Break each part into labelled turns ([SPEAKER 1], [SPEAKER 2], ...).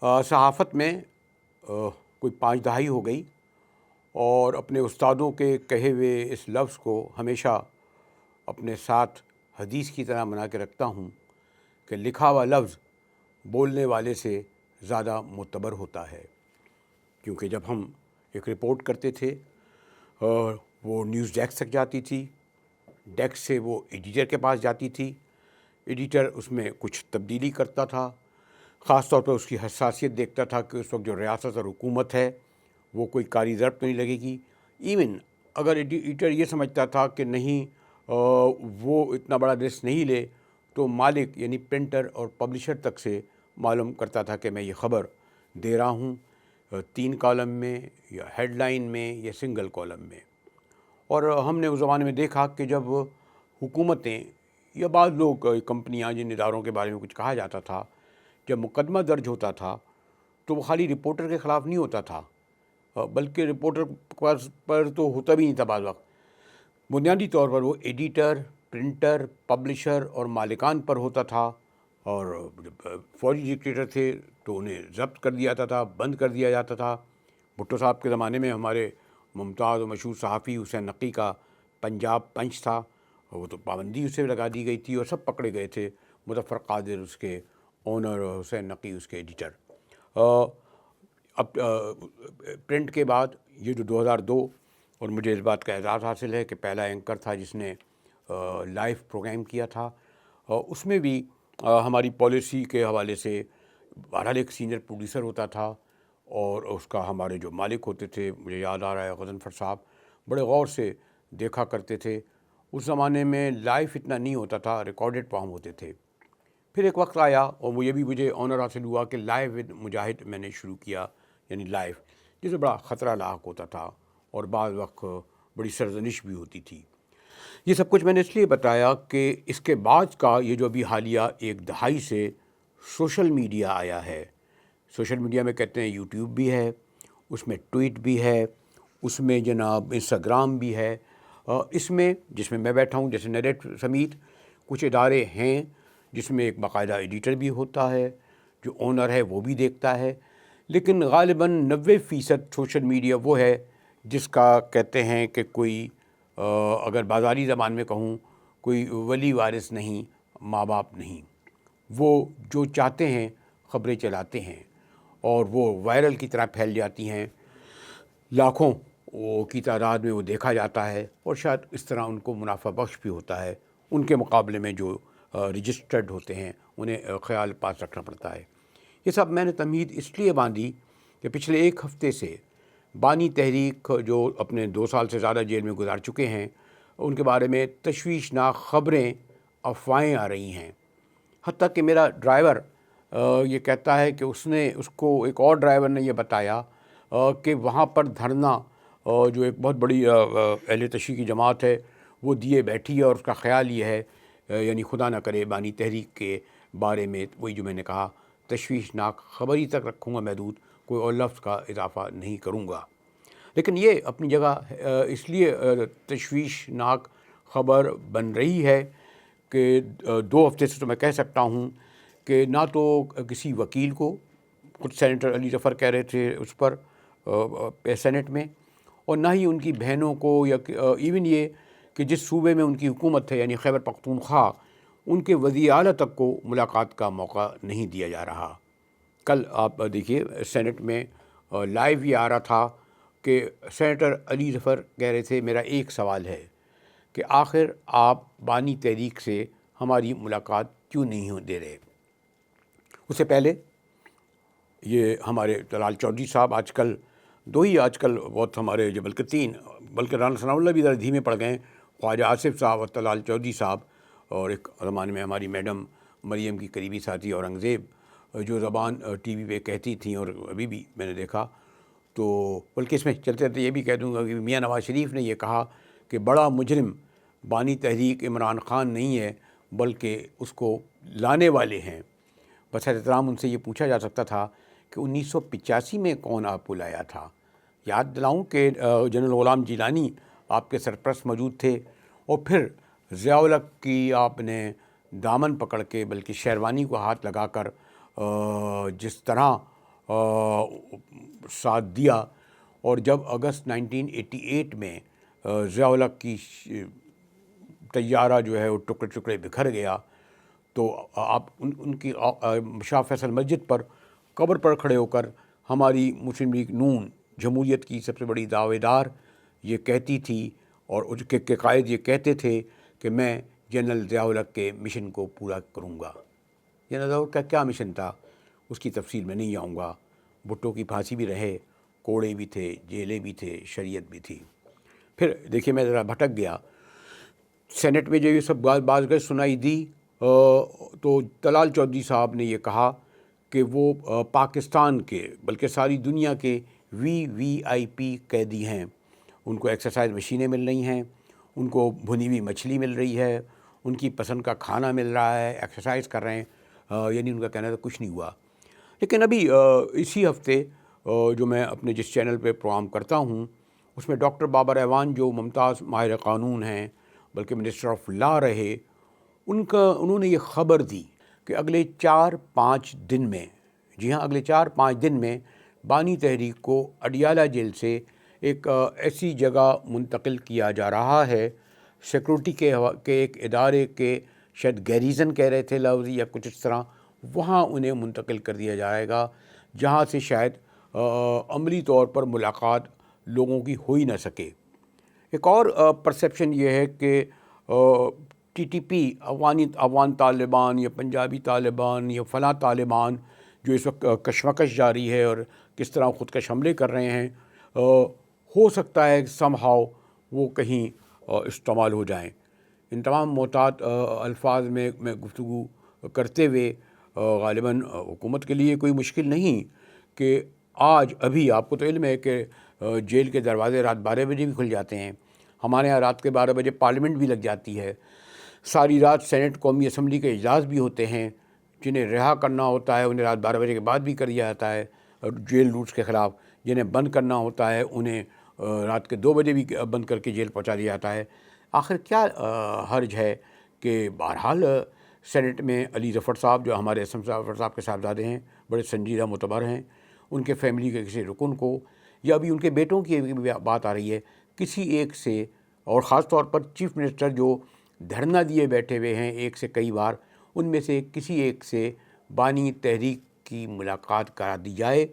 [SPEAKER 1] صحافت میں کوئی 5 دہائی ہو گئی اور اپنے استادوں کے کہے ہوئے اس لفظ کو ہمیشہ اپنے ساتھ حدیث کی طرح بنا کے رکھتا ہوں کہ لکھا ہوا لفظ بولنے والے سے زیادہ معتبر ہوتا ہے، کیونکہ جب ہم ایک رپورٹ کرتے تھے وہ نیوز ڈیسک تک جاتی تھی، ڈیسک سے وہ ایڈیٹر کے پاس جاتی تھی، ایڈیٹر اس میں کچھ تبدیلی کرتا تھا، خاص طور پر اس کی حساسیت دیکھتا تھا کہ اس وقت جو ریاست اور حکومت ہے وہ کوئی کاری ضرب تو نہیں لگے گی۔ ایون اگر ایڈیٹر یہ سمجھتا تھا کہ نہیں وہ اتنا بڑا رسک نہیں لے، تو مالک یعنی پرنٹر اور پبلشر تک سے معلوم کرتا تھا کہ میں یہ خبر دے رہا ہوں 3 کالم میں یا ہیڈ لائن میں یا سنگل کالم میں۔ اور ہم نے اس زمانے میں دیکھا کہ جب حکومتیں یا بعض لوگ کمپنیاں جن اداروں کے بارے میں کچھ کہا جاتا تھا، جب مقدمہ درج ہوتا تھا تو وہ خالی رپورٹر کے خلاف نہیں ہوتا تھا، بلکہ رپورٹر پر تو ہوتا بھی نہیں تھا، بعض وقت بنیادی طور پر وہ ایڈیٹر، پرنٹر، پبلشر اور مالکان پر ہوتا تھا، اور جب فوجی ڈکٹیٹر تھے تو انہیں ضبط کر دیا جاتا تھا، بند کر دیا جاتا تھا۔ بھٹو صاحب کے زمانے میں ہمارے ممتاز و مشہور صحافی حسین نقی کا پنجاب پنچ تھا، وہ تو پابندی اسے لگا دی گئی تھی اور سب پکڑے گئے تھے، مظفر قادر اس کے اونر اور حسین نقی اس کے ایڈیٹر۔ اب پرنٹ کے بعد یہ جو 2002، اور مجھے اس بات کا اعزاز حاصل ہے کہ پہلا اینکر تھا جس نے لائیو پروگرام کیا تھا، اس میں بھی ہماری پالیسی کے حوالے سے بہرحال ایک سینئر پروڈیوسر ہوتا تھا، اور اس کا ہمارے جو مالک ہوتے تھے، مجھے یاد آ رہا ہے غضنفر صاحب، بڑے غور سے دیکھا کرتے تھے۔ اس زمانے میں لائیو اتنا نہیں ہوتا تھا، ریکارڈڈ پروگرام ہوتے تھے۔ پھر ایک وقت آیا اور وہ یہ بھی مجھے آنر حاصل ہوا کہ لائیو ود مجاہد میں نے شروع کیا، یعنی لائیو، جس میں بڑا خطرہ لاحق ہوتا تھا اور بعض وقت بڑی سرزنش بھی ہوتی تھی۔ یہ سب کچھ میں نے اس لیے بتایا کہ اس کے بعد کا یہ جو ابھی حالیہ 1 دہائی سے سوشل میڈیا آیا ہے، سوشل میڈیا میں کہتے ہیں یوٹیوب بھی ہے، اس میں ٹویٹ بھی ہے، اس میں جناب انسٹاگرام بھی ہے، اس میں جس میں میں بیٹھا ہوں جیسے نیٹ سمیت کچھ ادارے ہیں جس میں ایک باقاعدہ ایڈیٹر بھی ہوتا ہے، جو اونر ہے وہ بھی دیکھتا ہے، لیکن غالباً 90% سوشل میڈیا وہ ہے جس کا کہتے ہیں کہ کوئی اگر بازاری زبان میں کہوں کوئی ولی وارث نہیں، ماں باپ نہیں، وہ جو چاہتے ہیں خبریں چلاتے ہیں اور وہ وائرل کی طرح پھیل جاتی ہیں، لاکھوں کی تعداد میں وہ دیکھا جاتا ہے، اور شاید اس طرح ان کو منافع بخش بھی ہوتا ہے، ان کے مقابلے میں جو رجسٹرڈ ہوتے ہیں انہیں خیال پاس رکھنا پڑتا ہے۔ یہ سب میں نے تمہید اس لیے باندھی کہ پچھلے 1 ہفتے سے بانی تحریک جو اپنے 2 سال سے زیادہ جیل میں گزار چکے ہیں، ان کے بارے میں تشویشناک خبریں، افواہیں آ رہی ہیں، حتیٰ کہ میرا ڈرائیور یہ کہتا ہے کہ اس کو ایک اور ڈرائیور نے یہ بتایا کہ وہاں پر دھرنا جو ایک بہت بڑی اہل تشیع کی جماعت ہے وہ دیے بیٹھی ہے، اور اس کا خیال یہ ہے یعنی خدا نہ کرے بانی تحریک کے بارے میں، وہی جو میں نے کہا تشویشناک خبر ہی تک رکھوں گا محدود، کوئی اور لفظ کا اضافہ نہیں کروں گا۔ لیکن یہ اپنی جگہ اس لیے تشویشناک خبر بن رہی ہے کہ 2 ہفتے سے تو میں کہہ سکتا ہوں کہ نہ تو کسی وکیل کو، خود سینیٹر علی ظفر کہہ رہے تھے اس پر سینٹ میں، اور نہ ہی ان کی بہنوں کو، یا ایون یہ کہ جس صوبے میں ان کی حکومت ہے یعنی خیبر پختونخوا، ان کے وزیر اعلیٰ تک کو ملاقات کا موقع نہیں دیا جا رہا۔ کل آپ دیکھیے سینٹ میں لائیو یہ آ رہا تھا کہ سینیٹر علی ظفر کہہ رہے تھے میرا ایک سوال ہے کہ آخر آپ بانی تحریک سے ہماری ملاقات کیوں نہیں دے رہے۔ اس سے پہلے یہ ہمارے طلال چودھری صاحب آج کل بہت ہمارے جو بلکہ 3، بلکہ رانا ثناء اللہ بھی ذرا دھیمے پڑ گئے ہیں، خواجہ آصف صاحب اور طلال چودھری صاحب، اور ایک زمانے میں ہماری میڈم مریم کی قریبی ساتھی اورنگزیب جو زبان ٹی وی پہ کہتی تھیں، اور ابھی بھی میں نے دیکھا تو، بلکہ اس میں چلتے چلتے یہ بھی کہہ دوں گا کہ میاں نواز شریف نے یہ کہا کہ بڑا مجرم بانی تحریک عمران خان نہیں ہے بلکہ اس کو لانے والے ہیں۔ بس احترام ان سے یہ پوچھا جا سکتا تھا کہ 1985 میں کون آپ کو لایا تھا؟ یاد دلاؤں کہ جنرل غلام جیلانی آپ کے سرپرست موجود تھے، اور پھر ضیاء الحق کی آپ نے دامن پکڑ کے، بلکہ شیروانی کو ہاتھ لگا کر جس طرح ساتھ دیا، اور جب اگست 1988 میں ضیاء الحق کی طیارہ جو ہے وہ ٹکڑے ٹکڑے بکھر گیا، تو آپ ان کی شاہ فیصل مسجد پر قبر پر کھڑے ہو کر ہماری مسلم لیگ نون جمہوریت کی سب سے بڑی دعوے دار یہ کہتی تھی، اور اس کے قائد یہ کہتے تھے کہ میں جنرل ضیاء الحق کے مشن کو پورا کروں گا۔ جنرل ضیاء الحق کا کیا مشن تھا اس کی تفصیل میں نہیں آؤں گا۔ بھٹو کی پھانسی بھی رہے، کوڑے بھی تھے، جیلیں بھی تھے، شریعت بھی تھی۔ پھر دیکھیے میں ذرا بھٹک گیا، سینٹ میں جو یہ سب بات گئے سنائی دی، تو طلال چودھری صاحب نے یہ کہا کہ وہ پاکستان کے بلکہ ساری دنیا کے VIP قیدی ہیں، ان کو ایکسرسائز مشینیں مل رہی ہیں، ان کو بھنی ہوئی مچھلی مل رہی ہے، ان کی پسند کا کھانا مل رہا ہے، ایکسرسائز کر رہے ہیں، یعنی ان کا کہنا تھا کچھ نہیں ہوا۔ لیکن ابھی اسی ہفتے جو میں اپنے جس چینل پہ پروگرام کرتا ہوں اس میں ڈاکٹر بابر اعوان جو ممتاز ماہر قانون ہیں بلکہ منسٹر آف لا رہے، انہوں نے یہ خبر دی کہ اگلے 4-5 دن میں، جی ہاں اگلے 4-5 دن میں بانی تحریک کو اڈیالہ جیل سے ایک ایسی جگہ منتقل کیا جا رہا ہے، سیکورٹی کے ایک ادارے کے شاید گیریزن کہہ رہے تھے لفظ یا کچھ اس طرح، وہاں انہیں منتقل کر دیا جائے گا، جہاں سے شاید عملی طور پر ملاقات لوگوں کی ہو ہی نہ سکے۔ ایک اور پرسیپشن یہ ہے کہ TTP افغان طالبان یا پنجابی طالبان یا فلاں طالبان جو اس وقت کشمکش جاری ہے اور کس طرح خودکش حملے کر رہے ہیں، ہو سکتا ہے سم ہاؤ وہ کہیں استعمال ہو جائیں۔ ان تمام محتاط الفاظ میں گفتگو کرتے ہوئے غالباً حکومت کے لیے کوئی مشکل نہیں کہ آج ابھی آپ کو تو علم ہے کہ جیل کے دروازے رات 12 بجے بھی کھل جاتے ہیں، ہمارے یہاں رات کے 12 بجے پارلیمنٹ بھی لگ جاتی ہے، ساری رات سینٹ قومی اسمبلی کے اجلاس بھی ہوتے ہیں، جنہیں رہا کرنا ہوتا ہے انہیں رات 12 بجے کے بعد بھی کر دیا جاتا ہے جیل روٹس کے خلاف، جنہیں بند کرنا ہوتا ہے انہیں رات کے 2 بجے بھی بند کر کے جیل پہنچا دیا جاتا ہے۔ آخر کیا حرج ہے کہ بہرحال سینٹ میں علی ظفر صاحب جو ہمارے اسم ظفر صاحب کے صاحبزادے ہیں، بڑے سنجیدہ معتبر ہیں، ان کے فیملی کے کسی رکن کو یا ابھی ان کے بیٹوں کی بات آ رہی ہے، کسی ایک سے، اور خاص طور پر چیف منسٹر جو دھرنا دیے بیٹھے ہوئے ہیں ایک سے کئی بار، ان میں سے کسی ایک سے بانی تحریک کی ملاقات کرا دی جائے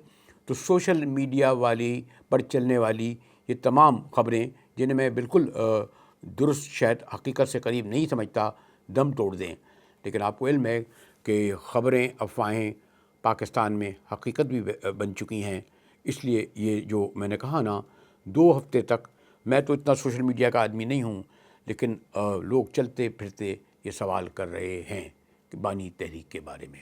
[SPEAKER 1] تو سوشل میڈیا والی پر چلنے والی یہ تمام خبریں جنہیں میں بالکل درست شاید حقیقت سے قریب نہیں سمجھتا دم توڑ دیں۔ لیکن آپ کو علم ہے کہ خبریں افواہیں پاکستان میں حقیقت بھی بن چکی ہیں، اس لیے یہ جو میں نے کہا نا 2 ہفتے تک، میں تو اتنا سوشل میڈیا کا آدمی نہیں ہوں، لیکن لوگ چلتے پھرتے یہ سوال کر رہے ہیں کہ بانی تحریک کے بارے میں۔